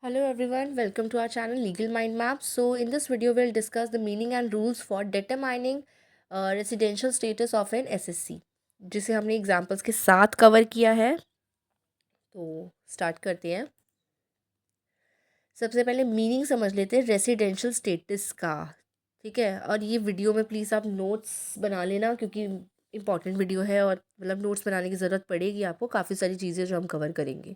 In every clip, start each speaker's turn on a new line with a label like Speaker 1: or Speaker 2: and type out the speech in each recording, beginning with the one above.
Speaker 1: Hello everyone, welcome to our channel Legal Mind Map. So in this video we'll discuss the meaning and rules for determining residential status of an SSC जिसे हमने examples के साथ cover किया है। तो start करते हैं। सबसे पहले मीनिंग समझ लेते हैं रेसिडेंशियल स्टेटस का। ठीक है, और ये वीडियो में प्लीज़ आप नोट्स बना लेना क्योंकि इंपॉर्टेंट वीडियो है और मतलब नोट्स बनाने की ज़रूरत पड़ेगी आपको, काफ़ी सारी चीज़ें जो हम कवर करेंगे।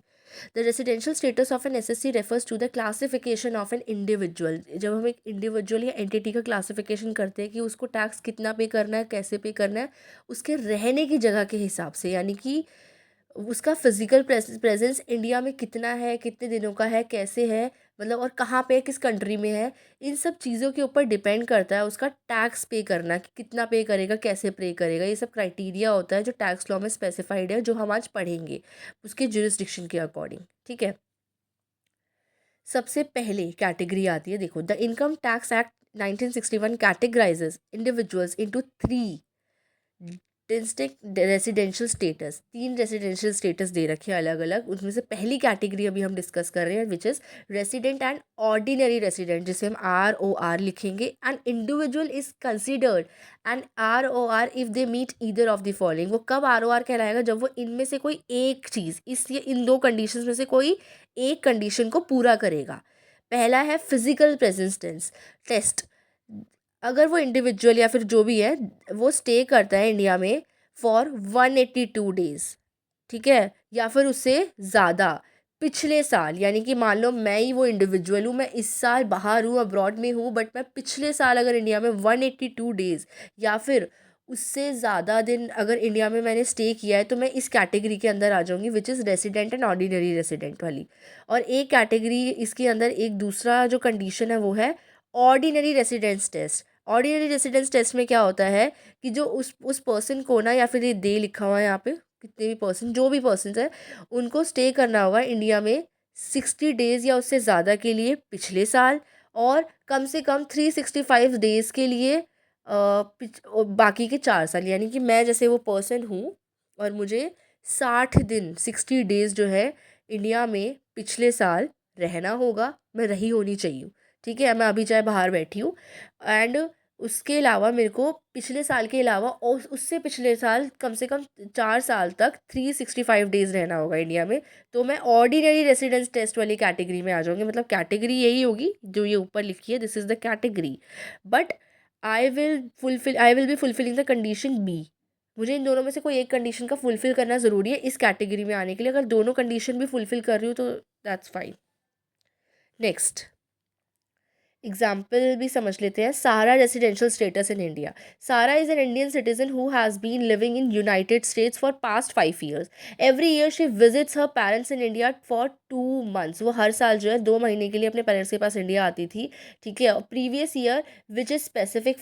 Speaker 1: The residential status of an assessee refers to the classification of an individual. जब हम एक इंडिविजुअल या एंटिटी का क्लासिफिकेशन करते हैं कि उसको टैक्स कितना पे करना है, कैसे पे करना है, उसके रहने की जगह के हिसाब से, यानी कि उसका फिजिकल प्रेजेंस इंडिया में कितना है, कितने दिनों का है, कैसे है, मतलब और कहाँ पे है, किस कंट्री में है, इन सब चीज़ों के ऊपर डिपेंड करता है उसका टैक्स पे करना, कि कितना पे करेगा, कैसे पे करेगा। ये सब क्राइटेरिया होता है जो टैक्स लॉ में स्पेसिफाइड है, जो हम आज पढ़ेंगे उसके जुरिस्डिक्शन के अकॉर्डिंग। ठीक है, सबसे पहले कैटेगरी आती है, देखो, the income tax act 1961 categorises individuals into three distinct residential status. तीन रेसिडेंशियल स्टेटस दे रखे हैं अलग अलग। उसमें से पहली कैटेगरी अभी हम डिस्कस कर रहे हैं, which is resident and ordinary resident, जिसे हम ROR लिखेंगे। And individual is considered and ROR if they meet either of the following. वो कब ROR कहलाएगा? जब वो इनमें से कोई एक चीज़, इस ये इन दो कंडीशंस में से कोई एक कंडीशन को पूरा करेगा। पहला है फिजिकल प्रेजेंस टेस्ट। अगर वो इंडिविजुअल या फिर जो भी है वो स्टे करता है इंडिया में फॉर 182 डेज, ठीक है, या फिर उससे ज़्यादा पिछले साल, यानी कि मान लो मैं ही वो इंडिविजुअल हूँ, मैं इस साल बाहर हूँ, अब्रॉड में हूँ, बट मैं पिछले साल अगर इंडिया में 182 डेज या फिर उससे ज़्यादा दिन अगर इंडिया में मैंने स्टे किया है, तो मैं इस कैटेगरी के अंदर आ जाऊँगी, विच is resident and ordinary resident वाली। और एक कैटेगरी इसके अंदर, एक दूसरा जो कंडीशन है वो है ordinary residence test. Ordinary residence test में क्या होता है कि जो उस पर्सन को ना, या फिर ये दे लिखा हुआ है यहाँ पे, कितने भी पर्सन, जो भी पर्सन है, उनको स्टे करना होगा इंडिया में 60 डेज या उससे ज़्यादा के लिए पिछले साल, और कम से कम 365 डेज के लिए बाकी के 4 साल। यानी कि मैं जैसे वो पर्सन हूँ और मुझे 60 दिन 60 डेज जो है इंडिया में पिछले साल रहना होगा, मैं रही होनी चाहिए। ठीक है, मैं अभी चाहे बाहर बैठी हूँ, एंड उसके अलावा मेरे को पिछले साल के अलावा और उससे पिछले साल कम से कम 4 साल तक 365 डेज रहना होगा इंडिया में। तो मैं ऑर्डिनरी रेसिडेंस टेस्ट वाली कैटेगरी में आ जाऊँगी। मतलब कैटेगरी यही होगी जो ये ऊपर लिखी है, this is the category, but I will be fulfilling the condition B. मुझे इन दोनों में से कोई एक कंडीशन का फुलफिल करना ज़रूरी है इस कैटेगरी में आने के लिए। अगर दोनों कंडीशन भी फुलफिल कर रही हूँ तो दैट्स फाइन। नेक्स्ट एग्जाम्पल भी समझ लेते हैं। Sarah residential status in India. Sarah is an Indian citizen who has been living in United States for past 5 years। Every year she visits her parents in India for 2 months। वो हर साल जो है 2 महीने के लिए अपने पेरेंट्स के पास India आती थी। ठीक है, previous year which is specific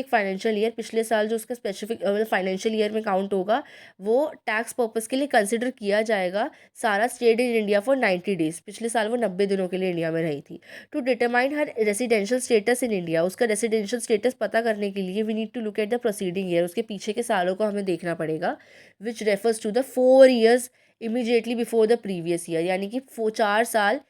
Speaker 1: financial year, पिछले साल जो उसका स्पेसिफिक मतलब फाइनेंशियल ईयर में काउंट होगा, वो टैक्स पर्पज़ के लिए कंसिडर किया जाएगा। सारा state in India for 90 days. पिछले साल वो 90 दिनों के लिए इंडिया में रही थी। To determine her residential status in India, उसका रेसिडेंशियल स्टेटस पता करने के लिए we need to look at the proceeding year, उसके पीछे के सालों को हमें देखना पड़ेगा, which refers to the 4 years immediately before the previous year. यानी कि 4 साल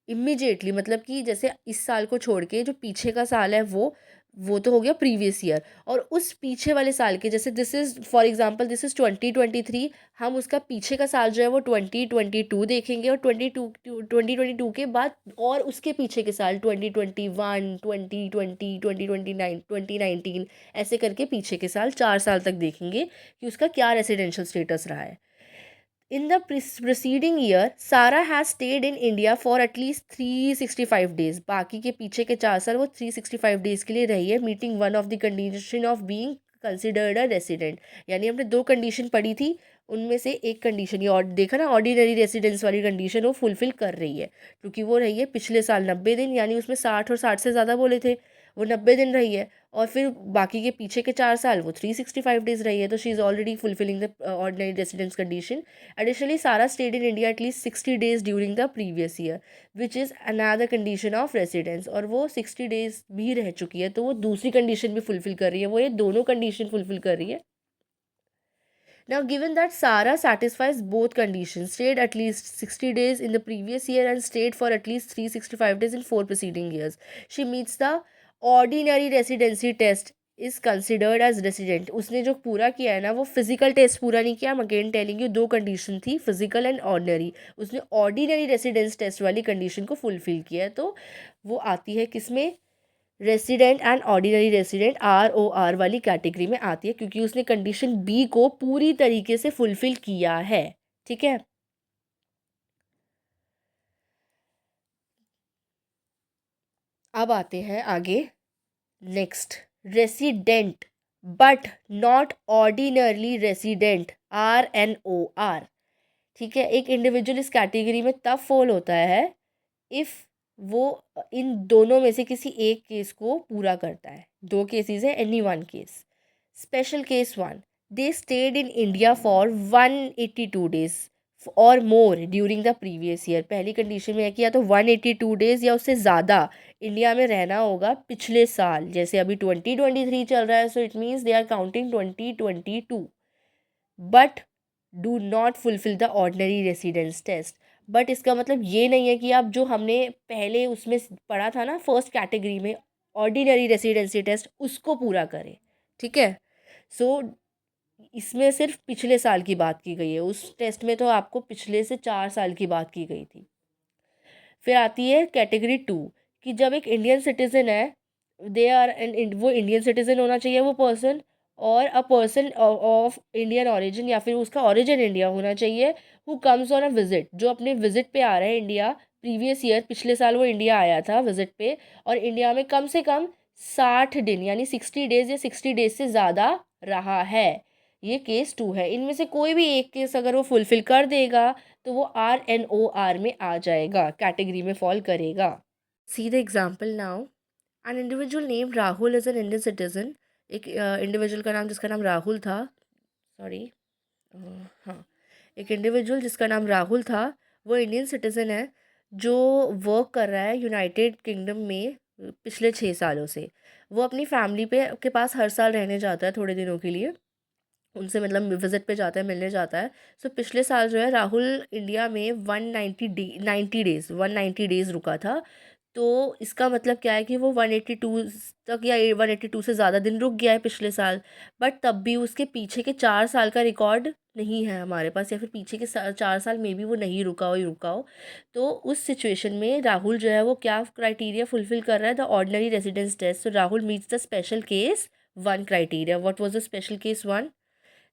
Speaker 1: इमीडिएटली, मतलब कि जैसे इस साल को छोड़ के जो पीछे का साल है वो तो हो गया प्रीवियस ईयर, और उस पीछे वाले साल के, जैसे this is for example this is 2023, हम उसका पीछे का साल जो है वो 2022 देखेंगे, और 2022 के बाद और उसके पीछे के साल 2021, 2020, 2029, 2019, ऐसे करके पीछे के साल 4 साल तक देखेंगे कि उसका क्या रेसिडेंशियल स्टेटस रहा है। In the preceding year, Sarah has stayed in India for at least 365 days. बाकी के पीछे के 4 साल वो 365 डेज के लिए रही है, meeting one of the condition of being considered a resident. यानी हमने दो कंडीशन पढ़ी थी, उनमें से एक कंडीशन ये, और देखा ना, ऑर्डिनरी रेसिडेंस वाली कंडीशन वो फुलफिल कर रही है, क्योंकि वो रही है पिछले साल 90 दिन, यानी उसमें 60 और 60 से ज़्यादा बोले थे, वो 90 दिन रही है। और फिर बाकी के पीछे के 4 साल वो 365 डेज रही है, तो she is already fulfilling the ordinary residence condition. Additionally, Sarah stayed in India at least 60 days during the previous year, which is another condition of residence। और वो 60 days भी रह चुकी है, तो वो दूसरी कंडीशन भी फुलफिल कर रही है, वो ये दोनों कंडीशन फुलफिल कर रही है। Now, given that Sarah satisfies both conditions, stayed at least 60 days in the previous year and stayed for at least 365 days in 4 preceding years, she meets the ordinary residency test, is considered as resident. उसने जो पूरा किया है ना वो physical test पूरा नहीं किया. I'm again telling you, दो कंडीशन थी, फिजिकल एंड ऑर्डिनरी. उसने ऑर्डिनरी रेसिडेंस टेस्ट वाली कंडीशन को फुलफिल किया है, तो वो आती है किसमें, resident and ordinary resident ROR वाली कैटेगरी में आती है, क्योंकि उसने कंडीशन बी को पूरी तरीके से फुलफिल किया है. ठीक है. अब आते हैं आगे. Next, resident but not ordinarily resident, RNOR. ठीक है. एक इंडिविजुअल इस कैटेगरी में तब फॉल होता है इफ़ वो इन दोनों में से किसी एक केस को पूरा करता है. दो केसेस है, any one case. Special case one, they stayed in India for 182 days or more during the previous year. पहली कंडीशन में है कि या तो 182 डेज या उससे ज़्यादा इंडिया में रहना होगा पिछले साल. जैसे अभी 2023 चल रहा है, so it means they are counting 2022. But do not fulfil the ordinary residence test. But इसका मतलब ये नहीं है कि आप जो हमने पहले उसमें पढ़ा था ना फर्स्ट कैटेगरी में, ऑर्डिनरी रेसिडेंसी टेस्ट, उसको पूरा करें. ठीक है. सो इसमें सिर्फ पिछले साल की बात की गई है. उस टेस्ट में तो आपको पिछले से 4 साल की बात की गई थी. फिर आती है कैटेगरी 2, कि जब एक इंडियन सिटीज़न है, दे आर एन, वो इंडियन सिटीज़न होना चाहिए वो पर्सन, और a person of Indian origin, या फिर उसका ऑरिजिन इंडिया होना चाहिए, who comes on a visit, जो अपने विजिट पे आ रहा है इंडिया. प्रीवियस ईयर, पिछले साल वो इंडिया आया था विजिट पे, और इंडिया में कम से कम 60 दिन यानी 60 डेज या 60 डेज से ज़्यादा रहा है. ये केस 2 है. इनमें से कोई भी एक केस अगर वो फुलफिल कर देगा तो वो RNOR में आ जाएगा, कैटेगरी में फॉल करेगा. See the example now. An individual name Rahul is an Indian citizen. एक इंडिविजुअल का नाम, जिसका नाम राहुल था, सॉरी, हाँ, एक इंडिविजुअल जिसका नाम राहुल था, वो इंडियन सिटीज़न है जो वर्क कर रहा है यूनाइटेड किंगडम में पिछले 6 सालों से. वो अपनी फैमिली पे के पास हर साल रहने जाता है थोड़े दिनों के लिए. उनसे मतलब विज़िट पे जाता है, मिलने जाता है. सो पिछले साल जो है राहुल इंडिया में 190 डेज़ रुका था. तो इसका मतलब क्या है कि वो 182 तक या 182 से ज़्यादा दिन रुक गया है पिछले साल. बट तब भी उसके पीछे के 4 साल का रिकॉर्ड नहीं है हमारे पास, या फिर पीछे के 4 साल में भी वो नहीं रुका हो ही रुका हो. तो उस सिचुएशन में राहुल जो है वो क्या क्राइटेरिया फुलफिल कर रहा है, the ordinary residence test. So Rahul meets the special case 1 criteria. What was the special case 1?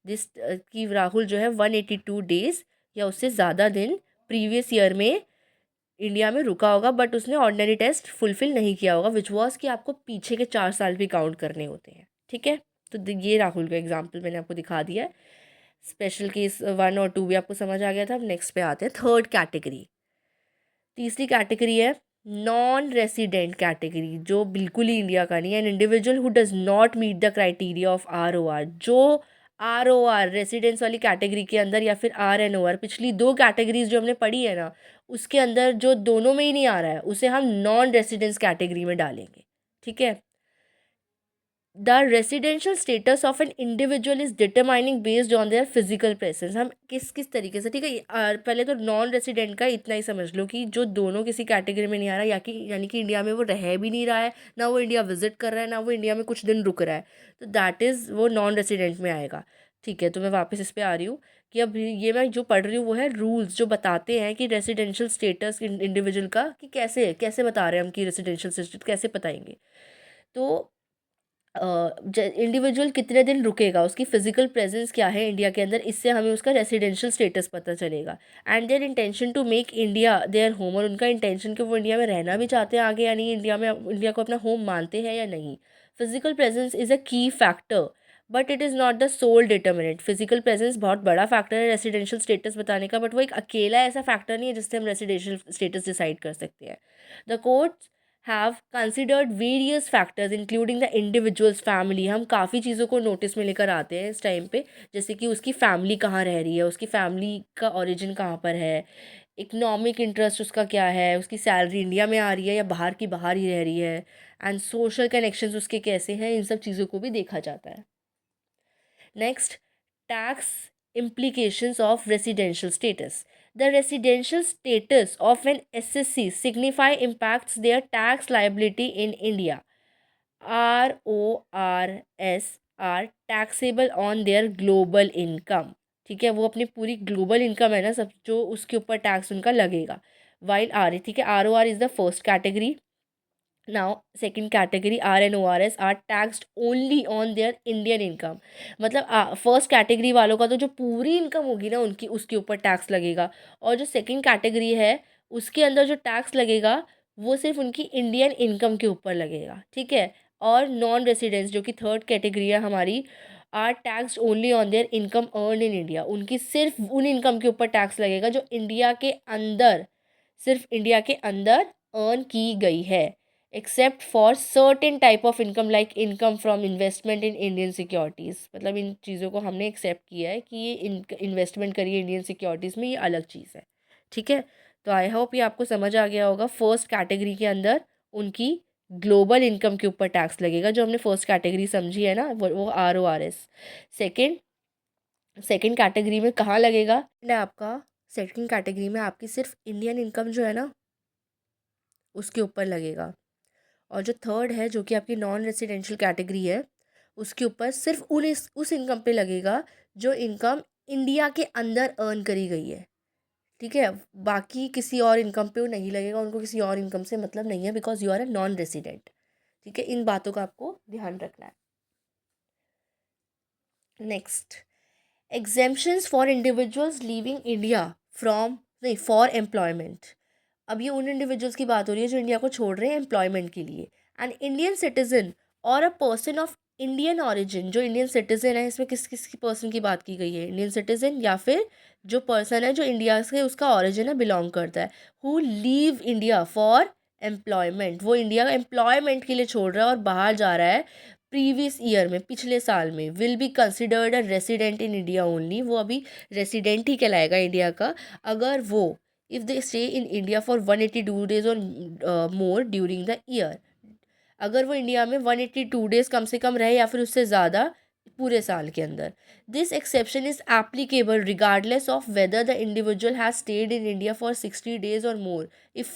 Speaker 1: जिस कि राहुल जो है 182 डेज़ या उससे ज़्यादा दिन प्रीवियस ईयर में इंडिया में रुका होगा, बट उसने ऑर्डिनरी टेस्ट फुलफिल नहीं किया होगा, विच वॉज कि आपको पीछे के 4 साल भी काउंट करने होते हैं. ठीक है. तो ये राहुल का एग्जाम्पल मैंने आपको दिखा दिया है. स्पेशल केस 1 और 2 भी आपको समझ आ गया था. अब नेक्स्ट पे आते हैं थर्ड कैटेगरी. तीसरी कैटेगरी है नॉन रेसिडेंट कैटेगरी, जो बिल्कुल ही इंडिया का नहीं है. An individual who does not meet the criteria of ROR. जो ROR रेसिडेंस वाली कैटेगरी के अंदर, या फिर RNOR, पिछली दो कैटेगरीज जो हमने पढ़ी है ना, उसके अंदर जो दोनों में ही नहीं आ रहा है, उसे हम नॉन रेसिडेंस कैटेगरी में डालेंगे. ठीक है. The residential status of an individual is determining based on their physical presence. हम किस किस तरीके से, ठीक है, पहले तो नॉन रेसिडेंट का इतना ही समझ लो कि जो दोनों किसी कैटेगरी में नहीं आ रहा, यानी कि इंडिया में वो रह भी नहीं रहा है, ना वो इंडिया विजिट कर रहा है, ना वो इंडिया में कुछ दिन रुक रहा है, तो दैट इज़ वो नॉन रेसिडेंट में आएगा. ठीक है. तो मैं वापस इस पर आ रही हूँ कि अब ये मैं जो पढ़ रही हूँ वो है रूल्स जो बताते हैं कि रेसिडेंशियल स्टेटस इंडिविजुअल का, कि कैसे कैसे बता रहे हैं हम कि रेसिडेंशियल स्टेटस कैसे बताएंगे. तो इंडिविजुअल कितने दिन रुकेगा, उसकी फ़िज़िकल प्रेजेंस क्या है इंडिया के अंदर, इससे हमें उसका रेसिडेंशियल स्टेटस पता चलेगा. And their intention to make India their home, और उनका इंटेंशन कि वो इंडिया में रहना भी चाहते हैं आगे, यानी इंडिया को अपना होम मानते हैं या नहीं. Physical presence is a key factor, but it is not the sole determinant. Physical presence बहुत बड़ा फैक्टर है रेसिडेंशियल स्टेटस बताने का, बट वो एक अकेला ऐसा फैक्टर नहीं है जिससे हम रेसिडेंशियल स्टेटस डिसाइड कर सकते हैं. The court have considered various factors including the individual's family. हम काफ़ी चीज़ों को नोटिस में लेकर आते हैं इस टाइम पे, जैसे कि उसकी फैमिली कहाँ रह रही है, उसकी फैमिली का ओरिजिन कहाँ पर है, इकोनॉमिक इंटरेस्ट उसका क्या है, उसकी सैलरी इंडिया में आ रही है या बाहर की बाहर ही रह रही है, एंड सोशल कनेक्शंस उसके कैसे हैं, इन सब चीज़ों को भी देखा जाता है. Next, tax implications of residential status. The residential status of an SSC signify impacts their tax liability in India. RORS are taxable on their global income. ठीक है, वो अपनी पूरी ग्लोबल इनकम है ना सब, जो उसके ऊपर टैक्स उनका लगेगा. वाइल आर, ठीक है, ROR is the first category. Now second category R N O R s are taxed only on their Indian income. मतलब फर्स्ट कैटेगरी वालों का तो जो पूरी इनकम होगी ना उनकी, उसके ऊपर टैक्स लगेगा. और जो सेकेंड कैटेगरी है उसके अंदर जो टैक्स लगेगा वो सिर्फ उनकी इंडियन इनकम के ऊपर लगेगा. ठीक है. और नॉन रेसिडेंट्स जो कि थर्ड कैटेगरी है हमारी, are taxed only on their income earn in India. उनकी सिर्फ उन इनकम के ऊपर टैक्स लगेगा जो इंडिया के अंदर, सिर्फ इंडिया के अंदर अर्न की गई है. Except for certain type of income like income from investment in Indian securities. मतलब इन चीज़ों को हमने एक्सेप्ट किया है कि ये इन्वेस्टमेंट करिए इंडियन सिक्योरिटीज़ में, ये अलग चीज़ है. ठीक है. तो आई होप ये आपको समझ आ गया होगा. फर्स्ट कैटेगरी के अंदर उनकी ग्लोबल इनकम के ऊपर टैक्स लगेगा, जो हमने फर्स्ट कैटेगरी समझी है ना, वो RORS. सेकेंड सेकेंड कैटेगरी में कहाँ लगेगा? आपका सेकेंड कैटेगरी में आपकी सिर्फ इंडियन इनकम जो है ना उसके ऊपर लगेगा. और जो थर्ड है जो कि आपकी नॉन रेसिडेंशियल कैटेगरी है, उसके ऊपर सिर्फ उस इनकम पे लगेगा जो इनकम इंडिया के अंदर अर्न करी गई है. ठीक है. बाकी किसी और इनकम पे वो नहीं लगेगा, उनको किसी और इनकम से मतलब नहीं है, because you are a non resident. ठीक है. इन बातों का आपको ध्यान रखना है. Next, exemptions for individuals leaving India from, नहीं, फॉर एम्प्लॉयमेंट. अब ये उन इंडिविजुअल्स की बात हो रही है जो इंडिया को छोड़ रहे हैं एम्प्लॉयमेंट के लिए. एन इंडियन सिटीजन और a person of Indian origin. जो इंडियन सिटीजन है, इसमें किस किस की पर्सन की बात की गई है? इंडियन सिटीजन या फिर जो पर्सन है जो इंडिया से उसका ऑरिजिन है, बिलोंग करता है. Who leave India for employment. वो इंडिया एम्प्लॉयमेंट के लिए छोड़ रहा है और बाहर जा रहा है प्रीवियस ईयर में, पिछले साल में. Will be considered a resident in India only. वो अभी रेसिडेंट ही कहलाएगा इंडिया का अगर वो, if they stay in India for 182 days or more during the year. अगर वो इंडिया में 182 डेज कम से कम रहे या फिर उससे ज़्यादा पूरे साल के अंदर. This exception is applicable regardless of whether the individual has stayed in India for 60 days or more if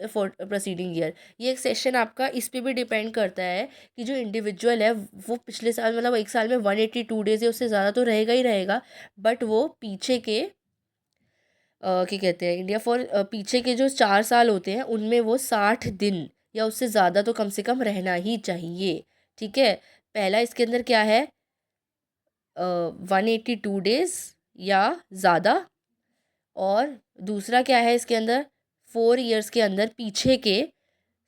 Speaker 1: for proceeding year. ये एक्सेप्शन आपका इस पे भी डिपेंड करता है कि जो इंडिविजुअल है वो पिछले साल, मतलब एक साल में 182 डेज या उससे ज़्यादा तो रहेगा ही रहेगा, बट वो पीछे के क्या कहते हैं, इंडिया फॉर पीछे के जो 4 साल होते हैं उनमें वो 60 दिन या उससे ज़्यादा तो कम से कम रहना ही चाहिए. ठीक है. पहला इसके अंदर क्या है? 182 डेज या ज़्यादा. और दूसरा क्या है इसके अंदर? 4 ईयर्स के अंदर पीछे के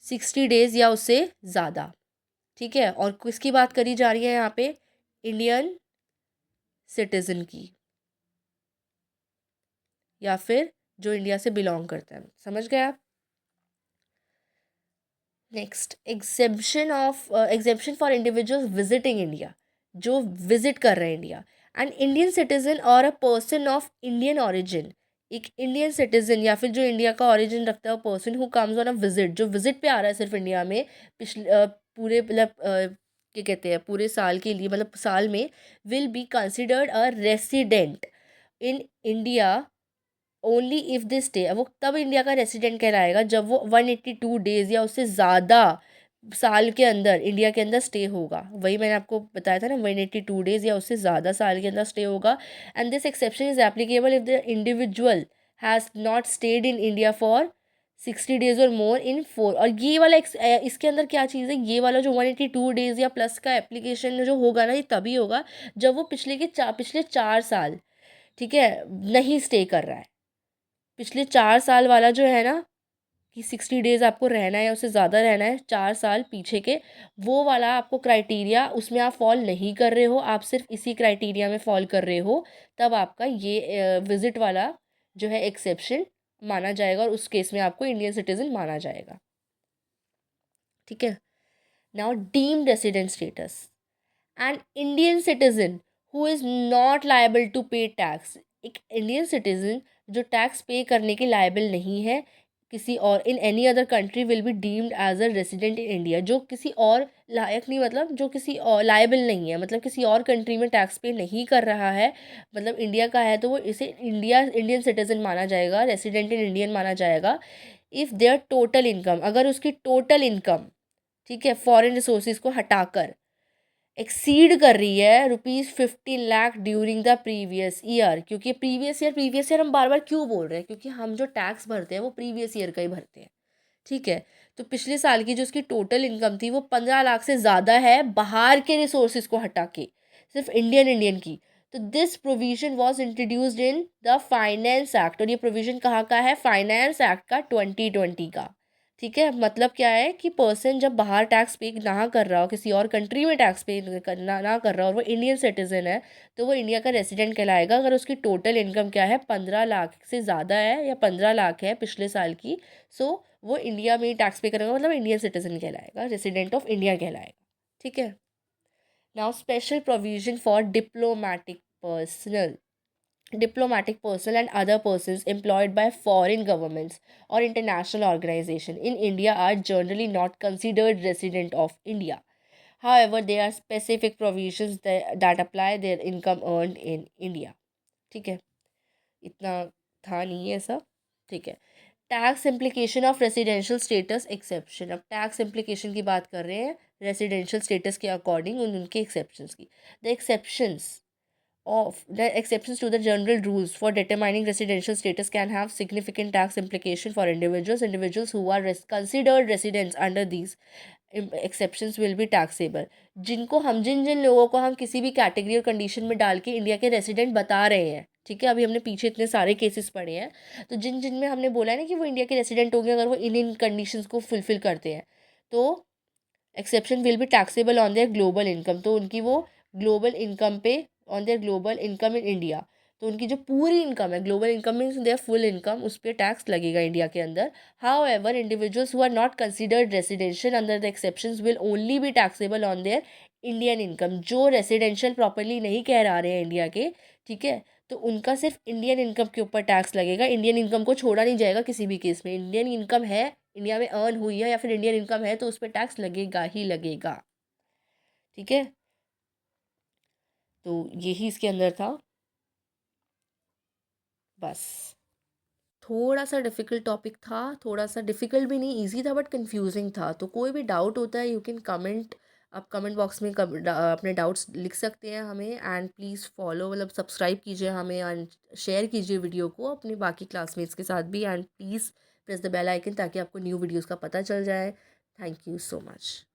Speaker 1: 60 डेज या उससे ज़्यादा. ठीक है. और किसकी बात करी जा रही है यहाँ पे? इंडियन सिटीज़न की, या फिर जो इंडिया से बिलोंग करता है. समझ गए आप? Next, exemption for individuals visiting India. जो विजिट कर रहे हैं इंडिया. एन इंडियन सिटीजन और a person of Indian origin. एक इंडियन सिटीजन या फिर जो इंडिया का ऑरिजिन रखता है person who comes on a visit, जो विजिट पे आ रहा है सिर्फ इंडिया में पूरे, मतलब क्या कहते हैं, पूरे साल के लिए, मतलब साल में, will be considered a resident in India only if this stay. वो तब इंडिया का रेसिडेंट कहलाएगा जब वो 182 डेज या उससे ज़्यादा साल के अंदर इंडिया के अंदर स्टे होगा. वही मैंने आपको बताया था ना, 182 डेज या उससे ज़्यादा साल के अंदर स्टे होगा. And this exception is applicable if the individual has not state in India for 60 days or मोर इन 4. और ये वाला इसके अंदर क्या चीज़ है? ये वाला जो 182 डेज या प्लस का एप्लीकेशन जो होगा ना, ये तभी होगा जब वो पिछले 4 साल, ठीक है, नहीं स्टे कर रहा है. पिछले 4 साल वाला जो है ना, कि 60 डेज आपको रहना है, उससे ज़्यादा रहना है, 4 साल पीछे के, वो वाला आपको क्राइटेरिया, उसमें आप फॉल नहीं कर रहे हो, आप सिर्फ इसी क्राइटेरिया में फॉल कर रहे हो, तब आपका ये विजिट वाला जो है एक्सेप्शन माना जाएगा और उस केस में आपको इंडियन सिटीजन माना जाएगा. ठीक है. Now deemed resident status. An Indian citizen who is not liable to pay tax. एक इंडियन सिटीजन जो टैक्स पे करने के लायबल नहीं है, किसी और in any other country will be deemed as a resident in India, जो किसी और लायक नहीं, मतलब जो किसी और लायबल नहीं है, मतलब किसी और कंट्री में टैक्स पे नहीं कर रहा है, मतलब इंडिया का है तो वो इसे इंडियन सिटीजन माना जाएगा, रेसिडेंट इन इंडियन माना जाएगा। इफ़ देयर टोटल इनकम, अगर उसकी टोटल इनकम, ठीक है, फॉरेन रिसोर्सेज को हटाकर एक्सीड कर रही है ₹50 lakh during the previous year, क्योंकि प्रीवियस ईयर हम बार बार क्यों बोल रहे हैं, क्योंकि हम जो टैक्स भरते हैं वो प्रीवियस ईयर का ही भरते हैं, ठीक है। तो पिछले साल की जो उसकी टोटल इनकम थी वो 15 लाख से ज़्यादा है, बाहर के रिसोर्सेज को हटा के, सिर्फ इंडियन की। तो this provision was introduced in the finance act, और ये प्रोविजन कहाँ का है, फाइनेंस एक्ट का 2020 का, ठीक है। मतलब क्या है कि पर्सन जब बाहर टैक्स पे ना कर रहा हो, किसी और कंट्री में टैक्स पे ना कर रहा हो और वो इंडियन सिटीजन है, तो वो इंडिया का रेसिडेंट कहलाएगा अगर उसकी टोटल इनकम क्या है, 15 लाख से ज़्यादा है या 15 लाख है पिछले साल की। सो वो इंडिया में टैक्स पे करेगा, मतलब इंडियन सिटीजन कहलाएगा, रेसिडेंट ऑफ इंडिया कहलाएगा, ठीक है। Now special provision for diplomatic personnel and other persons employed by foreign governments or international organization in India are generally not considered resident of India. However, there are specific provisions that apply their income earned in India. ठीक है, इतना था नहीं है सब, ठीक है। Tax implication of residential status exception, अब टैक्स इम्प्लीकेशन की बात कर रहे हैं रेसिडेंशियल स्टेटस के अकॉर्डिंग, उनके एक्सेप्शंस की। The exceptions of the exceptions to the general rules for determining residential status can have significant tax implication for individuals who are considered residents under these exceptions will be taxable। जिन जिन लोगों को हम किसी भी category और condition में डाल के India के रेसिडेंट बता रहे हैं, ठीक है, अभी हमने पीछे इतने सारे केसेस पढ़े हैं, तो जिन जिन में हमने बोला है ना कि वो इंडिया के रेसिडेंट होंगे अगर वो इन कंडीशंस को फुलफिल करते हैं, तो exception will be taxable on their global income, तो उनकी वो ग्लोबल इनकम पे, on their global income in India, तो उनकी जो पूरी इनकम है, global income means their full income, उस पर टैक्स लगेगा इंडिया के अंदर। However individuals who are not considered residential under the exceptions will only be taxable on their Indian income, जो रेसिडेंशियल प्रॉपरली नहीं कह रहे हैं इंडिया के, ठीक है, तो उनका सिर्फ इंडियन इनकम के ऊपर टैक्स लगेगा, इंडियन इनकम को छोड़ा नहीं जाएगा किसी भी केस में। इंडियन इनकम है, इंडिया में अर्न हुई है या फिर इंडियन इनकम है, तो उस पर टैक्स लगेगा ही लगेगा, ठीक है। तो यही इसके अंदर था, बस थोड़ा सा डिफ़िकल्ट टॉपिक था, थोड़ा सा डिफ़िकल्ट भी नहीं, इजी था बट कंफ्यूजिंग था। तो कोई भी डाउट होता है यू कैन कमेंट, आप कमेंट बॉक्स में अपने डाउट्स लिख सकते हैं हमें, एंड प्लीज़ फॉलो, मतलब सब्सक्राइब कीजिए हमें एंड शेयर कीजिए वीडियो को अपने बाकी क्लासमेट्स के साथ भी, and please press the bell icon ताकि आपको न्यू वीडियोज़ का पता चल जाए। Thank you so much.